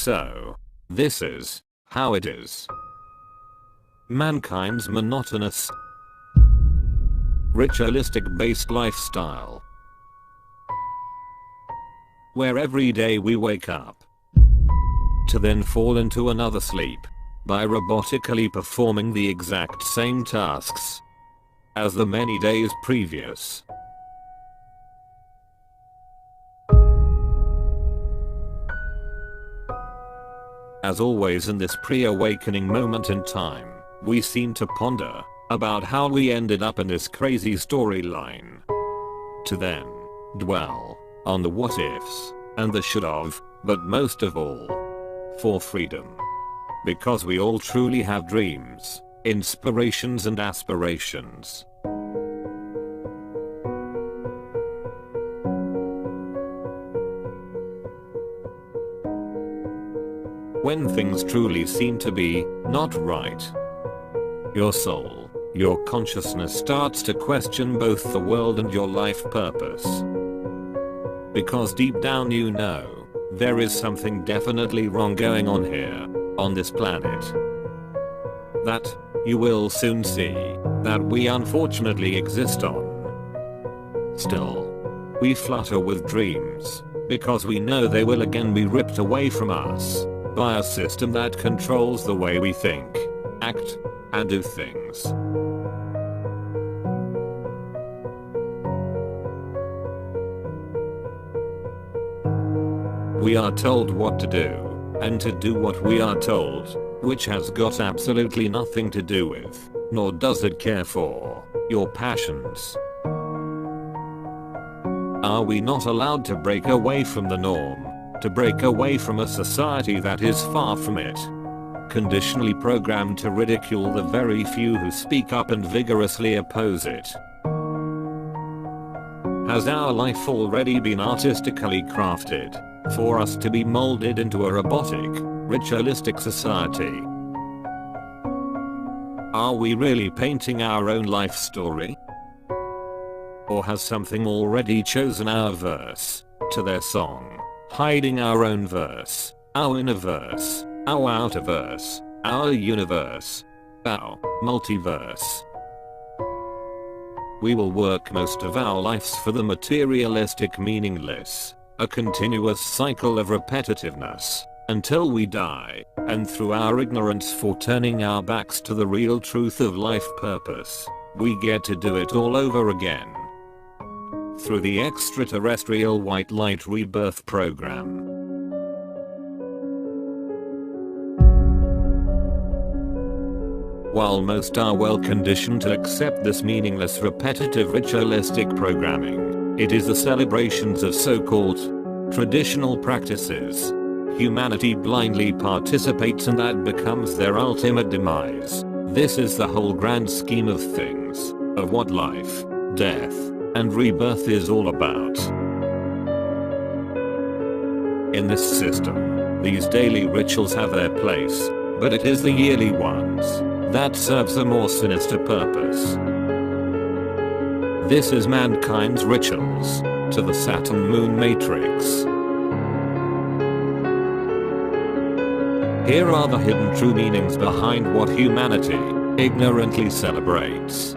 So, this is how it is. Mankind's monotonous, ritualistic-based lifestyle, where every day we wake up to then fall into another sleep by robotically performing the exact same tasks as the many days previous. As always in this pre-awakening moment in time, we seem to ponder about how we ended up in this crazy storyline, to then dwell on the what ifs and the should have, but most of all, for freedom. Because we all truly have dreams, inspirations and aspirations. When things truly seem to be not right, your soul, your consciousness starts to question both the world and your life purpose. Because deep down you know, there is something definitely wrong going on here, on this planet. That, you will soon see, that we unfortunately exist on. Still, we flutter with dreams, because we know they will again be ripped away from us by a system that controls the way we think, act, and do things. We are told what to do, and to do what we are told, which has got absolutely nothing to do with, nor does it care for, your passions. Are we not allowed to break away from the norm, to break away from a society that is far from it? Conditionally programmed to ridicule the very few who speak up and vigorously oppose it. Has our life already been artistically crafted for us to be molded into a robotic, ritualistic society? Are we really painting our own life story? Or has something already chosen our verse to their song, hiding our own verse, our inner verse, our outer verse, our universe, our multiverse? We will work most of our lives for the materialistic meaningless, a continuous cycle of repetitiveness, until we die, and through our ignorance for turning our backs to the real truth of life purpose, we get to do it all over again. Through the extraterrestrial white light rebirth program. While most are well conditioned to accept this meaningless repetitive ritualistic programming, it is the celebrations of so-called traditional practices humanity blindly participates in that becomes their ultimate demise. This is the whole grand scheme of things, of what life, death, and rebirth is all about. In this system, these daily rituals have their place, but it is the yearly ones that serves a more sinister purpose. This is mankind's rituals to the Saturn moon matrix. Here are the hidden true meanings behind what humanity ignorantly celebrates.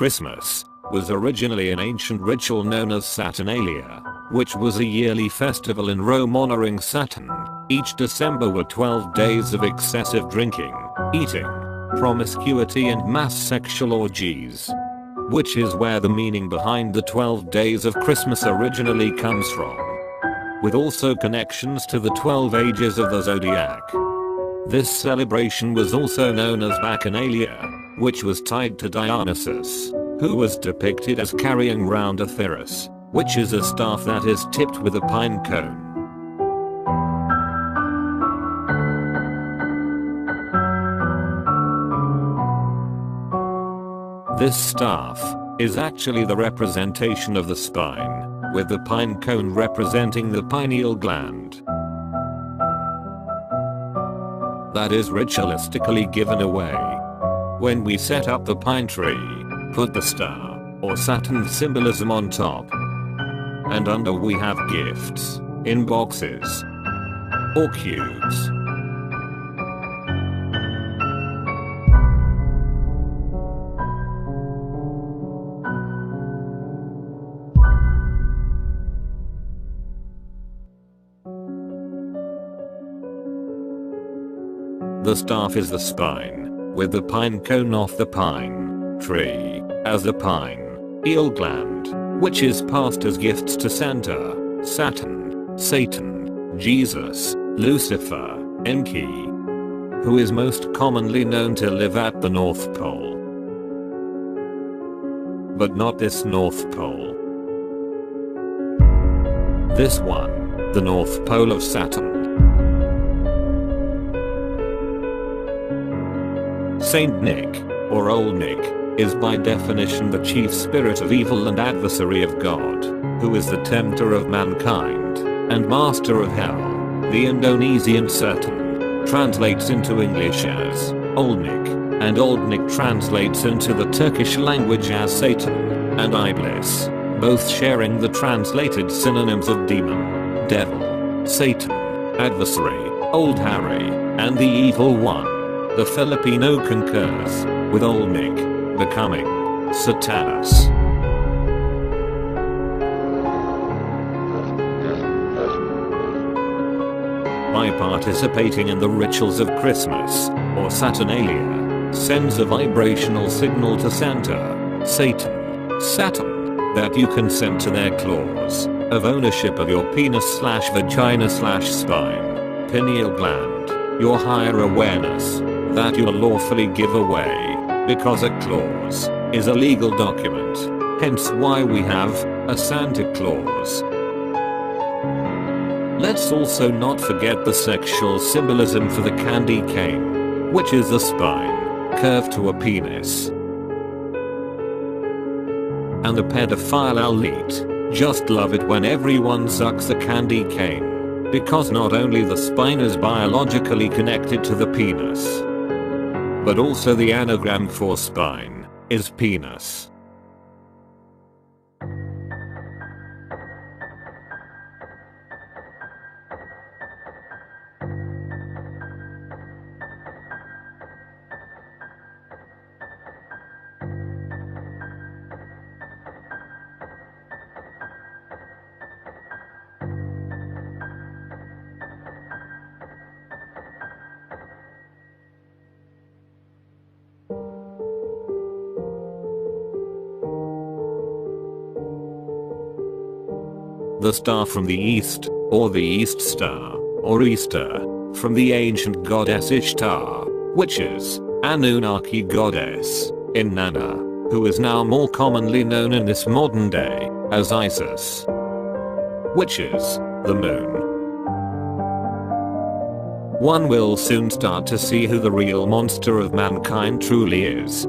Christmas was originally an ancient ritual known as Saturnalia, which was a yearly festival in Rome honoring Saturn. Each December were 12 days of excessive drinking, eating, promiscuity and mass sexual orgies. Which is where the meaning behind the 12 days of Christmas originally comes from. With also connections to the 12 ages of the zodiac. This celebration was also known as Bacchanalia, which was tied to Dionysus, who was depicted as carrying round a thyrus, which is a staff that is tipped with a pine cone. This staff is actually the representation of the spine, with the pine cone representing the pineal gland. that is ritualistically given away. When we set up the pine tree, put the star, or Saturn symbolism on top. And under we have gifts, in boxes, or cubes. The staff is the spine, with the pine cone off the pine tree, as the pine eel gland, which is passed as gifts to Santa, Saturn, Satan, Jesus, Lucifer, Enki, who is most commonly known to live at the North Pole. But not this North Pole. This one, the North Pole of Saturn. Saint Nick, or Old Nick, is by definition the chief spirit of evil and adversary of God, who is the tempter of mankind, and master of hell. The Indonesian Saturn translates into English as Old Nick, and Old Nick translates into the Turkish language as Satan and Iblis, both sharing the translated synonyms of demon, devil, Satan, adversary, Old Harry, and the evil one. The Filipino concurs, with Old Nick becoming Satanus. By participating in the rituals of Christmas, or Saturnalia, sends a vibrational signal to Santa, Satan, Saturn, that you consent to their clause of ownership of your penis/vagina/spine, pineal gland, your higher awareness, that you lawfully give away, because a clause is a legal document, hence why we have a Santa Claus. Let's also not forget the sexual symbolism for the candy cane, which is the spine, curved to a penis. And the pedophile elite just love it when everyone sucks the candy cane, because not only the spine is biologically connected to the penis, but also the anagram for spine is penis. The star from the east, or the East Star, or Easter, from the ancient goddess Ishtar, which is Anunnaki goddess, in Nana, who is now more commonly known in this modern day as Isis, which is the moon. One will soon start to see who the real monster of mankind truly is.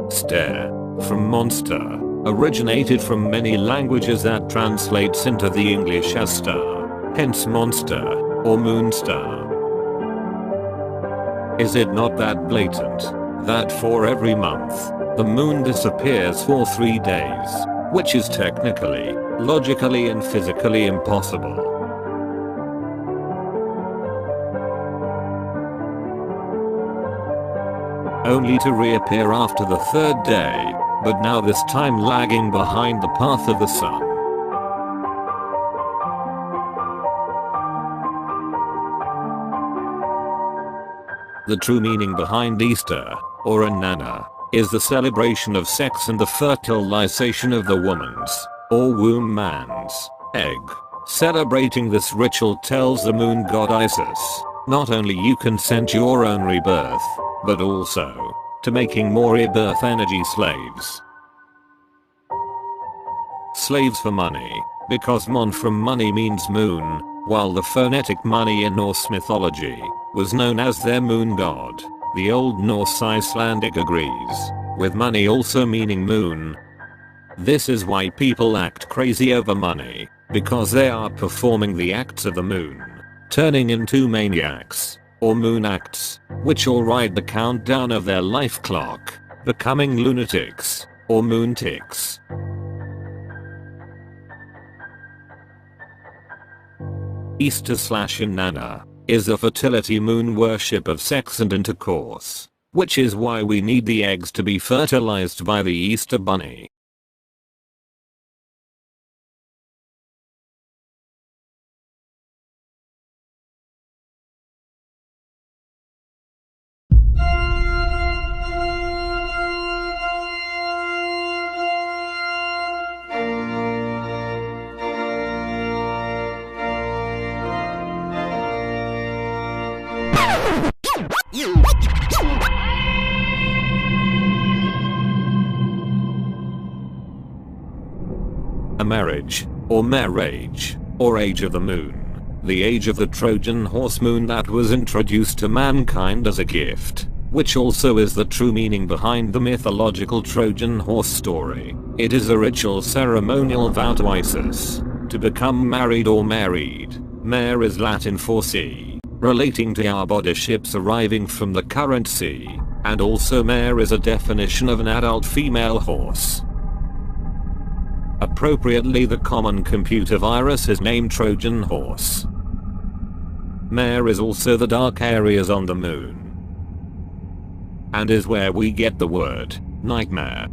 Stare, from monster, originated from many languages that translates into the English as star, hence monster, or moon star. Is it not that blatant, that for every month, the moon disappears for 3 days, which is technically, logically and physically impossible? Only to reappear after the 3rd day, but now this time lagging behind the path of the sun. The true meaning behind Easter, or Nana, is the celebration of sex and the fertilization of the woman's, or womb man's, egg. Celebrating this ritual tells the moon god Isis, not only you consent your own rebirth, but also to making more rebirth energy slaves. Slaves for money, because mon from money means moon, while the phonetic money in Norse mythology was known as their moon god. The Old Norse Icelandic agrees, with money also meaning moon. This is why people act crazy over money, because they are performing the acts of the moon, turning into maniacs. or moon acts, which all ride the countdown of their life clock, becoming lunatics, or moontics. Easter/Inanna is a fertility moon worship of sex and intercourse, which is why we need the eggs to be fertilized by the Easter bunny. A marriage, or marriage, or age of the moon. The age of the Trojan horse moon that was introduced to mankind as a gift, which also is the true meaning behind the mythological Trojan horse story. It is a ritual ceremonial vow to Isis, to become married or married. Mare is Latin for sea, relating to our body ships arriving from the current sea, and also mare is a definition of an adult female horse. Appropriately, the common computer virus is named Trojan horse. Mare is also the dark areas on the moon, and is where we get the word nightmare.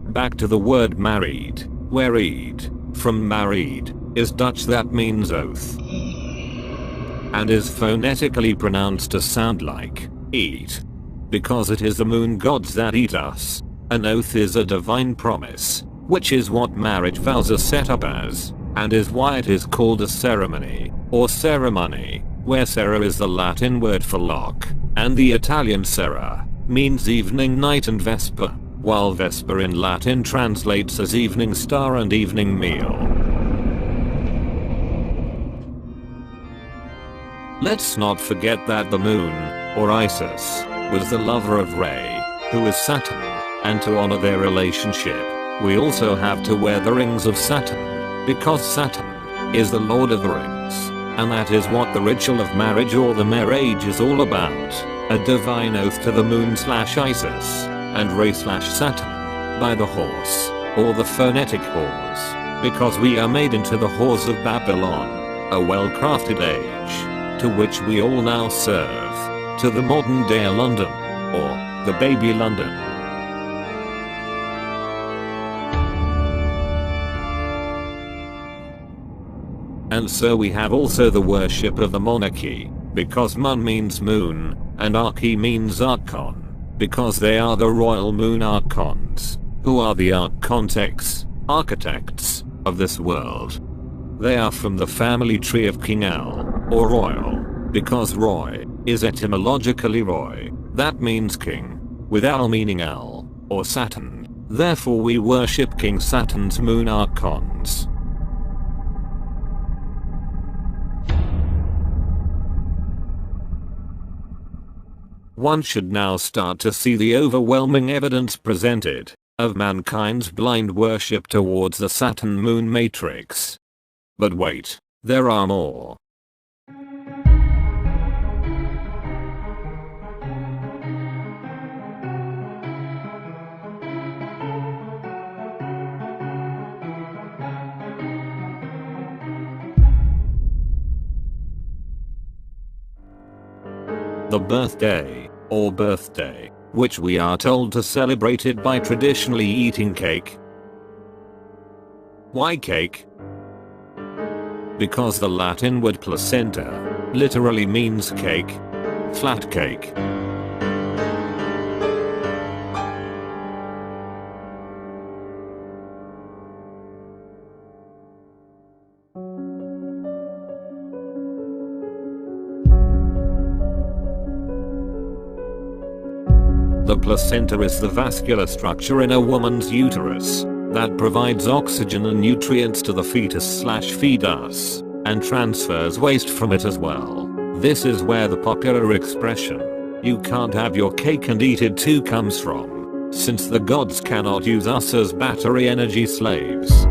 Back to the word married, where eed, from married, is Dutch that means oath, and is phonetically pronounced to sound like eat, because it is the moon gods that eat us. An oath is a divine promise, which is what marriage vows are set up as, and is why it is called a ceremony, or ceremony, where sera is the Latin word for lock, and the Italian sera means evening, night, and vesper, while vesper in Latin translates as evening star and evening meal. Let's not forget that the moon, or Isis, was the lover of Re, who is Saturn, and to honor their relationship, we also have to wear the rings of Saturn, because Saturn is the Lord of the Rings, and that is what the ritual of marriage or the marriage is all about, a divine oath to the moon/Isis, and Re/Saturn, by the horse, or the phonetic horse, because we are made into the horse of Babylon, a well-crafted age, to which we all now serve, to the modern day London, or the baby London. And so we have also the worship of the monarchy, because mon means moon, and arche means archon, because they are the royal moon archons, who are the archontecs, architects, of this world. They are from the family tree of King Al, or royal, because Roy is etymologically Roy, that means king, with Al meaning Al, or Saturn, therefore we worship King Saturn's moon archons. One should now start to see the overwhelming evidence presented, of mankind's blind worship towards the Saturn moon matrix. But wait, there are more. The birthday, or birthday, which we are told to celebrate it by traditionally eating cake. Why cake? Because the Latin word placenta literally means cake, flat cake. The placenta is the vascular structure in a woman's uterus that provides oxygen and nutrients to the fetus/fetus, and transfers waste from it as well. This is where the popular expression, "You can't have your cake and eat it too" comes from, since the gods cannot use us as battery energy slaves.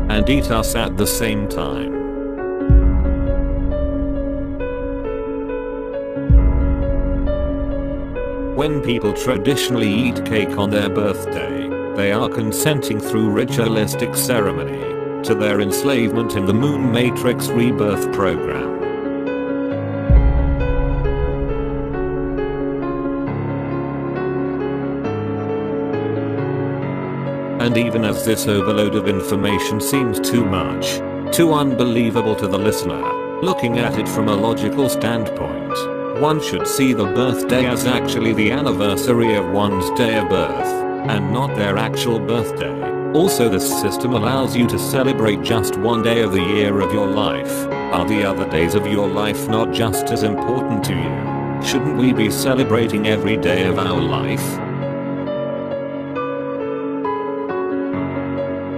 and eat us at the same time. When people traditionally eat cake on their birthday, they are consenting through ritualistic ceremony to their enslavement in the Moon Matrix rebirth program. And even as this overload of information seems too much, too unbelievable to the listener, looking at it from a logical standpoint, one should see the birthday as actually the anniversary of one's day of birth, and not their actual birthday. Also, this system allows you to celebrate just one day of the year of your life. Are the other days of your life not just as important to you? Shouldn't we be celebrating every day of our life?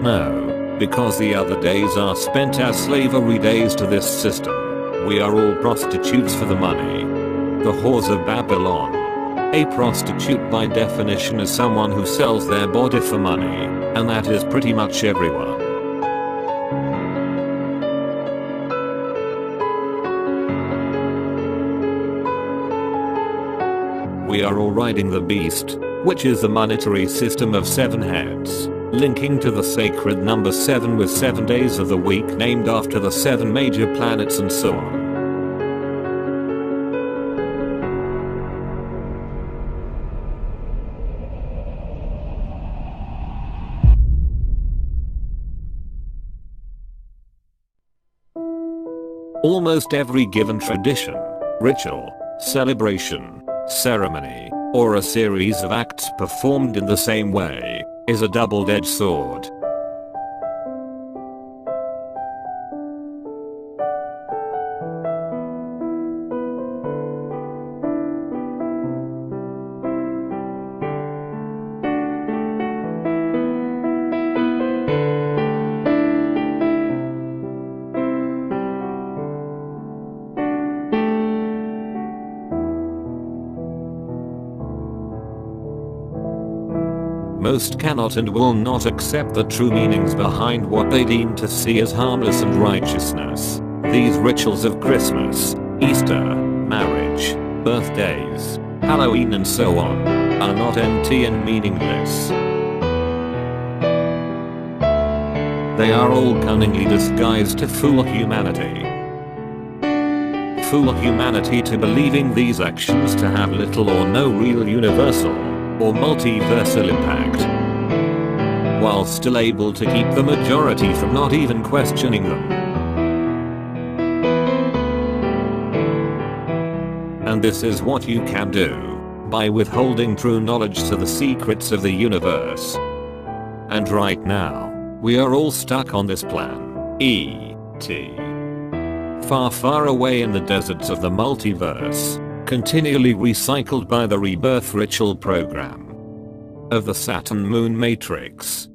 No, because the other days are spent as slavery days to this system. We are all prostitutes for the money. The whores of Babylon. A prostitute by definition is someone who sells their body for money, and that is pretty much everyone. We are all riding the beast, which is the monetary system of 7 heads, linking to the sacred number 7 with 7 days of the week named after the 7 major planets and so on. Almost every given tradition, ritual, celebration, ceremony, or a series of acts performed in the same way, is a double-edged sword. Most cannot and will not accept the true meanings behind what they deem to see as harmless and righteousness. These rituals of Christmas, Easter, marriage, birthdays, Halloween and so on, are not empty and meaningless. They are all cunningly disguised to fool humanity. Fool humanity to believing these actions to have little or no real universal or multiversal impact, while still able to keep the majority from not even questioning them. And this is what you can do by withholding true knowledge to the secrets of the universe. And right now, we are all stuck on this plan, E.T. Far, far away in the deserts of the multiverse, continually recycled by the rebirth ritual program of the Saturn Moon Matrix.